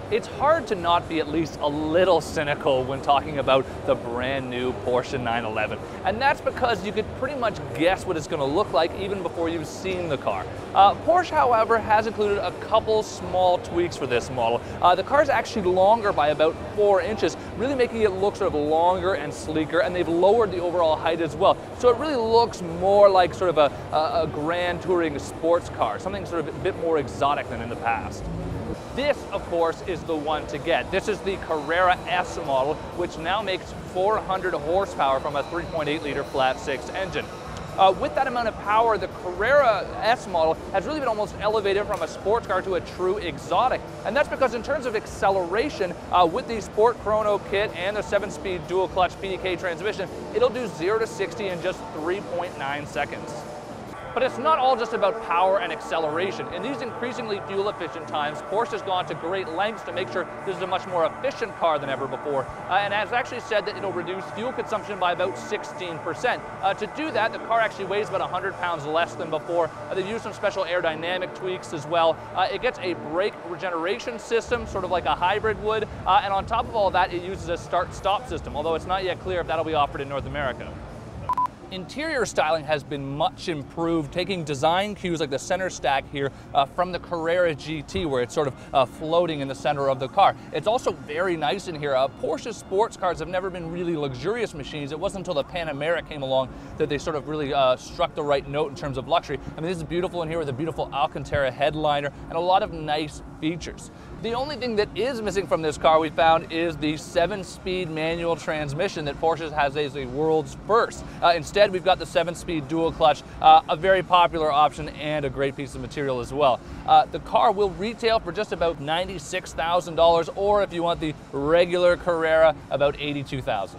It's hard to not be at least a little cynical when talking about the brand new Porsche 911. And that's because you could pretty much guess what it's going to look like even before you've seen the car. Porsche, however, has included a couple small tweaks for this model. The car is actually longer by about 4 inches, really making it look sort of longer and sleeker, and they've lowered the overall height as well. So it really looks more like sort of a grand touring sports car, something sort of a bit more exotic than in the past. This, of course, is the one to get. This is the Carrera S model, which now makes 400 horsepower from a 3.8-liter flat-six engine. With that amount of power, the Carrera S model has really been almost elevated from a sports car to a true exotic. And that's because in terms of acceleration, with the Sport Chrono kit and the 7-speed dual-clutch PDK transmission, it'll do 0 to 60 in just 3.9 seconds. But it's not all just about power and acceleration. In these increasingly fuel-efficient times, Porsche has gone to great lengths to make sure this is a much more efficient car than ever before, and has actually said that it'll reduce fuel consumption by about 16%. To do that, the car actually weighs about 100 pounds less than before. They've used some special aerodynamic tweaks as well. It gets a brake regeneration system, sort of like a hybrid would, and on top of all that, it uses a start-stop system, although it's not yet clear if that'll be offered in North America. Interior styling has been much improved, taking design cues like the center stack here from the Carrera GT, where it's sort of floating in the center of the car. It's also very nice in here. Porsche sports cars have never been really luxurious machines. It wasn't until the Panamera came along that they sort of really struck the right note in terms of luxury. I mean, this is beautiful in here with a beautiful Alcantara headliner and a lot of nice features. The only thing that is missing from this car, we found, is the 7-speed manual transmission that Porsche has as a world's first. Instead, we've got the 7-speed dual clutch, a very popular option and a great piece of material as well. The car will retail for just about $96,000, or if you want the regular Carrera, about $82,000.